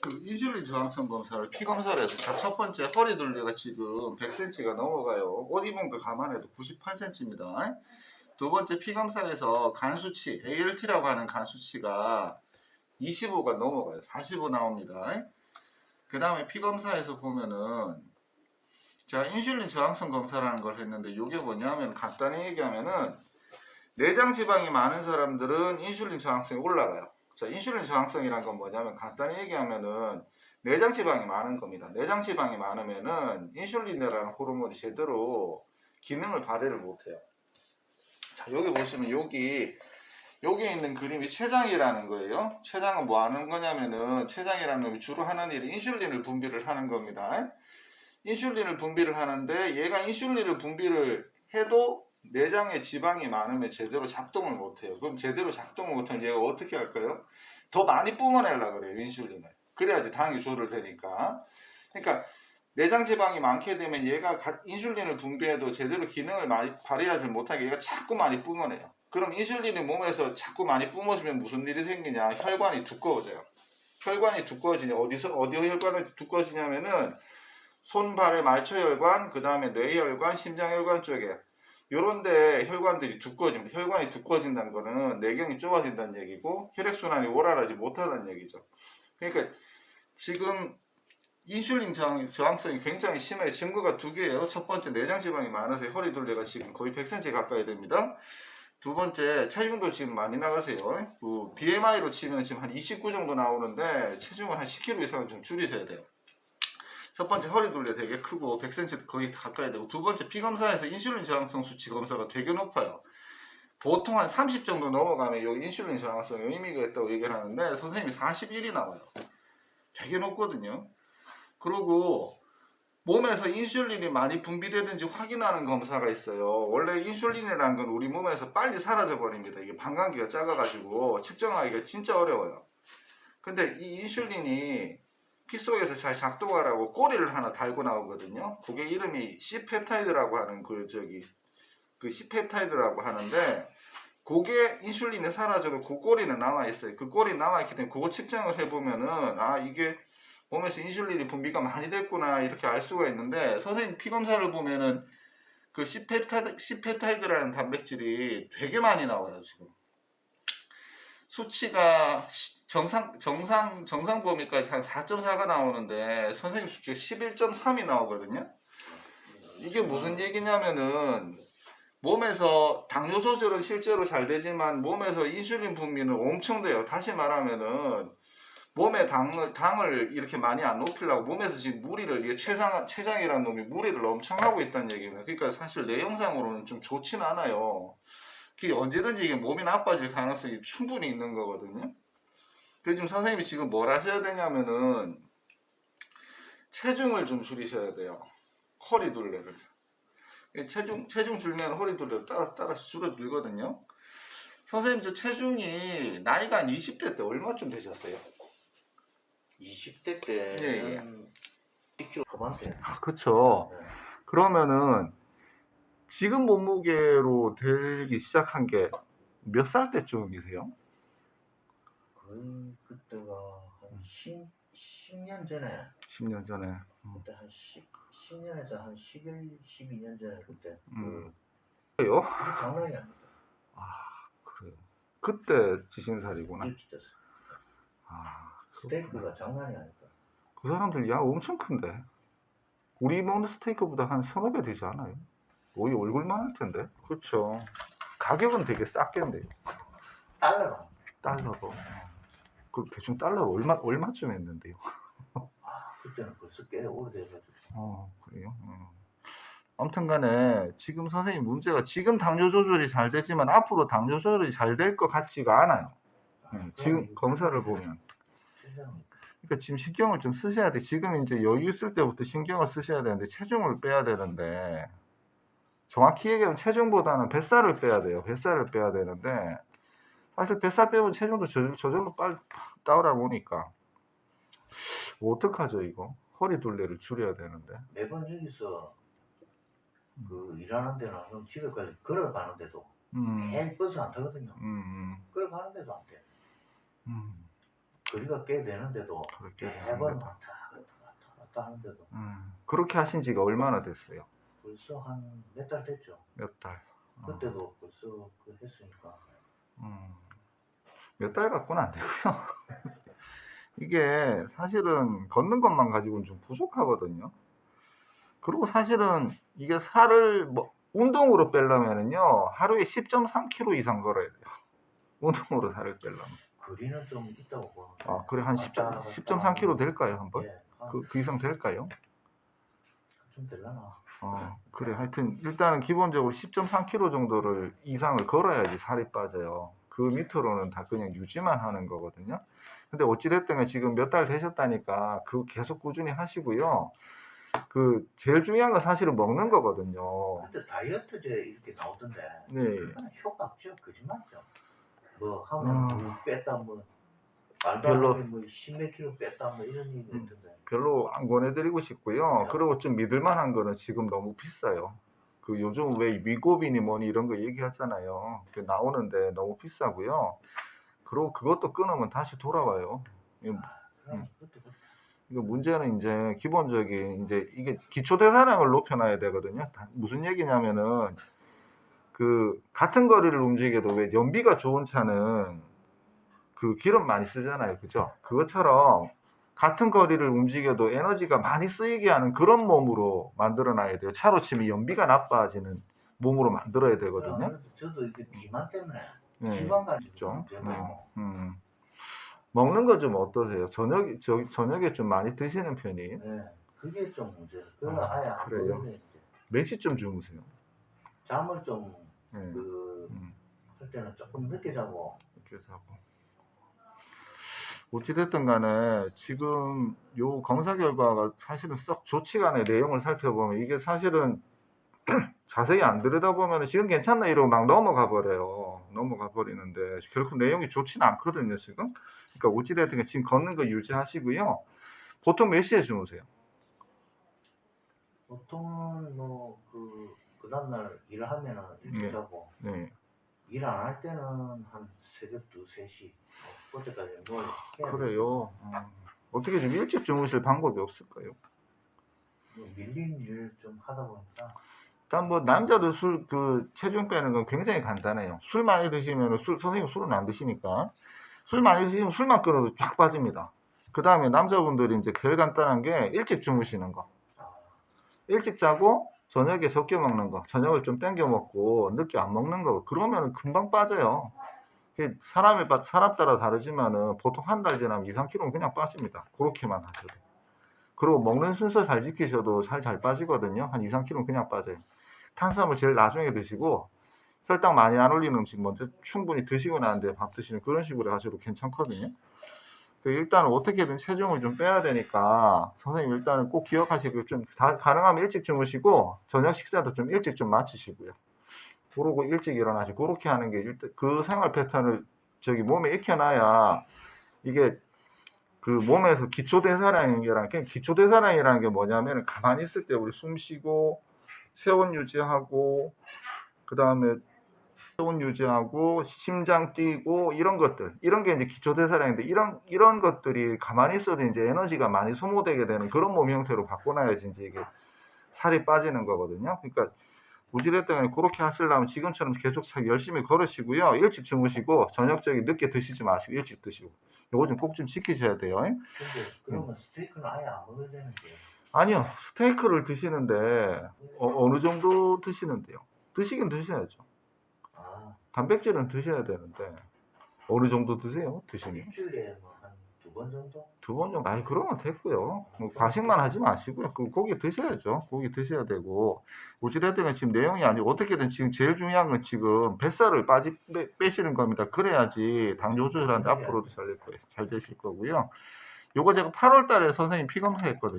그 인슐린 저항성 검사를 피 검사를 해서 첫 번째 허리 둘레가 지금 100cm가 넘어가요. 옷 입은 거 감안해도 98cm입니다. 두 번째 피 검사에서 간 수치 ALT라고 하는 간 수치가 25가 넘어가요. 45 나옵니다. 그 다음에 피 검사에서 보면은 제가 인슐린 저항성 검사라는 걸 했는데 이게 뭐냐면 간단히 얘기하면은 내장 지방이 많은 사람들은 인슐린 저항성이 올라가요. 자, 인슐린 저항성이란 건 뭐냐면 간단히 얘기하면은 내장 지방이 많은 겁니다. 내장 지방이 많으면은 인슐린이라는 호르몬이 제대로 기능을 발휘를 못해요. 자, 여기 보시면 여기 있는 그림이 췌장이라는 거예요. 췌장은 뭐 하는 거냐면은 췌장이라는 놈이 주로 하는 일이 인슐린을 분비를 하는 겁니다. 인슐린을 분비를 하는데 얘가 인슐린을 분비를 해도 내장에 지방이 많으면 제대로 작동을 못해요. 그럼 제대로 작동을 못하면 얘가 어떻게 할까요? 더 많이 뿜어내려고 그래요, 인슐린을. 그래야지 당이 조절되니까. 그러니까 내장 지방이 많게 되면 얘가 인슐린을 분비해도 제대로 기능을 많이 발휘하지 못하게 얘가 자꾸 많이 뿜어내요. 그럼 인슐린이 몸에서 자꾸 많이 뿜어지면 무슨 일이 생기냐? 혈관이 두꺼워져요. 혈관이 두꺼워지냐? 어디 혈관이 두꺼워지냐면은 손발의 말초혈관, 그 다음에 뇌혈관, 심장혈관 쪽에 요런데 혈관들이 두꺼워집니다. 혈관이 두꺼워진다는 거는 내경이 좁아진다는 얘기고 혈액순환이 원활하지 못하다는 얘기죠. 그러니까 지금 인슐린 저항성이 굉장히 심해요. 증거가 두 개예요. 첫 번째 내장 지방이 많아서 허리 둘레가 지금 거의 100cm 가까이 됩니다. 두 번째 체중도 지금 많이 나가세요. 그 BMI로 치면 지금 한 29 정도 나오는데 체중을 한 10kg 이상은 좀 줄이셔야 돼요. 첫 번째 허리 둘레 되게 크고 100cm 거의 가까이 되고 두 번째 피 검사에서 인슐린 저항성 수치 검사가 되게 높아요. 보통 한 30 정도 넘어가면 여기 인슐린 저항성에 의미가 있다고 얘기를 하는데 선생님이 41이 나와요. 되게 높거든요. 그리고 몸에서 인슐린이 많이 분비되는지 확인하는 검사가 있어요. 원래 인슐린이라는 건 우리 몸에서 빨리 사라져 버립니다. 이게 반감기가 작아가지고 측정하기가 진짜 어려워요. 근데 이 인슐린이 피 속에서 잘 작동하라고 꼬리를 하나 달고 나오거든요. 그게 이름이 C펩타이드라고 하는 그 C펩타이드라고 하는데 그게 인슐린이 사라져도 그 꼬리는 남아있어요. 그 꼬리 남아있기 때문에 그거 측정을 해보면은 아 이게 몸에서 인슐린이 분비가 많이 됐구나 이렇게 알 수가 있는데 선생님 피 검사를 보면은 그 C펩타이드라는 단백질이 되게 많이 나와요 지금. 수치가 정상 범위까지 한 4.4가 나오는데 선생님 수치가 11.3이 나오거든요. 이게 무슨 얘기냐면은 몸에서 당뇨 조절은 실제로 잘 되지만 몸에서 인슐린 분비는 엄청 돼요. 다시 말하면은 몸에 당을 이렇게 많이 안 높이려고 몸에서 지금 무리를 이게 췌장이라는 놈이 무리를 엄청 하고 있다는 얘기입니다. 그러니까 사실 내용상으로는 좀 좋진 않아요. 그게 언제든지 이게 몸이 나빠질 가능성이 충분히 있는 거거든요. 그래서 지금 선생님이 지금 뭘 하셔야 되냐면은 체중을 좀 줄이셔야 돼요. 허리 둘레를. 체중 줄면 허리 둘레를 따라 줄어들거든요. 선생님 저 체중이 나이가 한 20대 때 얼마쯤 되셨어요? 20대 때 예. 10kg 초반대. 아, 그쵸. 네. 그러면은 지금 몸무게로 되기 시작한 게 몇 살 때쯤이세요? 거의 그때가 한 10년 전에 10년 전에. 그때 한 10년에서 한 11, 12년 전에 그때 그래요? 그게 장난이 아니다. 아, 그래요. 그때 지신 살이구나. 이게 진짜 아, 스테이크가 장난이 아니다. 그 사람들 양 엄청 큰데. 우리 먹는 스테이크보다 한 1,500배 되지 않아요? 거의 얼굴만 할 텐데. 그렇죠. 가격은 되게 쌌겠네요. 달러로. 달러로. 그 대충 달러 얼마쯤 했는데요? 그때는 벌써 꽤 오래돼가지고. 그래요? 아무튼 간에 지금 선생님 문제가 지금 당뇨 조절이 잘 되지만 앞으로 당뇨 조절이 잘 될 것 같지가 않아요. 지금 검사를 보면. 그러니까 지금 신경을 좀 쓰셔야 돼. 지금 이제 여유 있을 때부터 신경을 쓰셔야 되는데 체중을 빼야 되는데 정확히 얘기하면 체중보다는 뱃살을 빼야 돼요. 뱃살을 빼야 되는데 사실 뱃살 빼면 체중도 저절로 빨리 따라오니까 어떡하죠 이거? 허리 둘레를 줄여야 되는데. 매번 여기서 그 일하는 데는 그럼 집에까지 걸어가는데도 매일 버스 안 타거든요. 걸어가는데도 안 돼. 거리가 꽤 되는데도 그렇게 매번 되는데도. 왔다 하는데도 그렇게 하신 지가 얼마나 됐어요? 벌써 한 몇 달 됐죠. 몇 달. 그때도 벌써 그 했으니까. 몇 달 갖고는 안 되고요. 이게 사실은 걷는 것만 가지고는 좀 부족하거든요. 그리고 사실은 이게 살을 운동으로 빼려면은요, 하루에 10.3kg 이상 걸어야 돼요. 운동으로 살을 빼려면. 거리는 좀 있다고 보는데. 아, 그래, 한 왔다 10.3kg 될까요, 한번? 예, 그 이상 될까요? 좀 되려나. 그래. 하여튼, 일단은 기본적으로 10.3kg 정도를 이상을 걸어야지 살이 빠져요. 그 밑으로는 다 그냥 유지만 하는 거거든요. 근데 어찌됐든 지금 몇 달 되셨다니까, 그거 계속 꾸준히 하시고요. 제일 중요한 건 사실은 먹는 거거든요. 근데 다이어트제 이렇게 나오던데. 네. 그건 효과 없죠. 거짓말이죠. 뭐 하면 뭐 뺐다 뭐 말도 별로- 안 하게 뭐 10몇 킬로 뺐다 뭐 이런 얘기 있던데. 별로 안 권해드리고 싶고요. 네. 그리고 좀 믿을만한 거는 지금 너무 비싸요. 요즘 왜 위고비니 뭐니 이런 거 얘기하잖아요. 나오는데 너무 비싸고요. 그리고 그것도 끊으면 다시 돌아와요. 그럼 이거 문제는 이제 기본적인 이게 기초 대사량을 높여놔야 되거든요. 무슨 얘기냐면은 같은 거리를 움직여도 왜 연비가 좋은 차는 기름 많이 쓰잖아요. 그죠? 그것처럼 같은 거리를 움직여도 에너지가 많이 쓰이게 하는 그런 몸으로 만들어 놔야 돼요. 차로 치면 연비가 나빠지는 몸으로 만들어야 되거든요. 저도 이게 비만 때문에 네, 지방 가지고 있죠. 문제고. 먹는 거 좀 어떠세요? 저녁에 좀 많이 드시는 편이에요? 네, 그게 좀 문제예요. 그걸 아예 안 그래요? 먹는데 몇 시쯤 주무세요? 잠을 좀 네, 할 때는 조금 늦게 자고. 이렇게 자고. 어찌됐든 간에 지금 요 검사 결과가 사실은 썩 좋지가 않아요. 내용을 살펴보면 이게 사실은 자세히 안 들여다보면 지금 괜찮나 이러고 막 넘어가 버려요. 넘어가 버리는데 결국 내용이 좋지는 않거든요. 지금. 그러니까 어찌됐든 지금 걷는 거 유지하시고요. 보통 몇 시에 주무세요? 보통은 뭐 그 다음날 일을 하면은 일찍 네. 자고, 네. 일 안 할 때는 한 새벽 2, 3시 그때까지 뭘 해야 그래요. 어떻게 좀 일찍 주무실 방법이 없을까요? 뭐 밀린 일을 좀 하다 보니까. 일단 뭐 남자들 체중 빼는 건 굉장히 간단해요. 술 많이 드시면 선생님 술은 안 드시니까 술 많이 드시면 술만 끊어도 쫙 빠집니다. 그 다음에 남자분들이 이제 제일 간단한 게 일찍 주무시는 거. 일찍 자고 저녁에 적게 먹는 거. 저녁을 좀 땡겨 먹고 늦게 안 먹는 거. 그러면 금방 빠져요. 사람 따라 다르지만은 보통 한 달 지나면 2, 3kg는 그냥 빠집니다. 그렇게만 하셔도. 그리고 먹는 순서 잘 지키셔도 살 잘 빠지거든요. 한 2, 3kg는 그냥 빠져요. 탄수화물 제일 나중에 드시고 혈당 많이 안 올리는 음식 먼저 충분히 드시고 나는데 밥 드시는 그런 식으로 하셔도 괜찮거든요. 일단 어떻게든 체중을 좀 빼야 되니까 선생님 일단은 꼭 기억하시고 좀 가능하면 일찍 주무시고 저녁 식사도 좀 일찍 좀 마치시고요. 그러고 일찍 일어나시고 그렇게 하는 게 그 생활 패턴을 몸에 익혀놔야 이게 몸에서 기초대사량이라는 게 뭐냐면 가만히 있을 때 우리 숨 쉬고 체온 유지하고 그 다음에 체온 유지하고 심장 뛰고 이런 게 이제 기초대사량인데 이런 것들이 가만히 있어도 이제 에너지가 많이 소모되게 되는 그런 몸 형태로 바꿔놔야지 이제 이게 살이 빠지는 거거든요. 그러니까 어찌됐든 그렇게 하시려면 지금처럼 계속 열심히 걸으시고요. 일찍 주무시고 저녁적인 늦게 드시지 마시고 일찍 드시고 요거 좀 꼭 좀 지키셔야 돼요. 근데 그러면 스테이크는 아예 안 먹어야 되는데. 아니요. 스테이크를 드시는데 어느 정도 드시는데요? 드시긴 드셔야죠. 단백질은 드셔야 되는데 어느 정도 드세요? 드시면 일주일에 뭐 한 2번 정도? 2번 정도. 아니 그러면 됐고요. 과식만 하지 마시고요. 고기 드셔야죠. 고기 드셔야 되고 어찌됐든 지금 내용이 아니고 어떻게든 지금 제일 중요한 건 지금 뱃살을 빼시는 겁니다. 그래야지 당 조절하는데 앞으로도 잘 되실 거고요. 요거 제가 8월 달에 선생님 피 검사했거든요.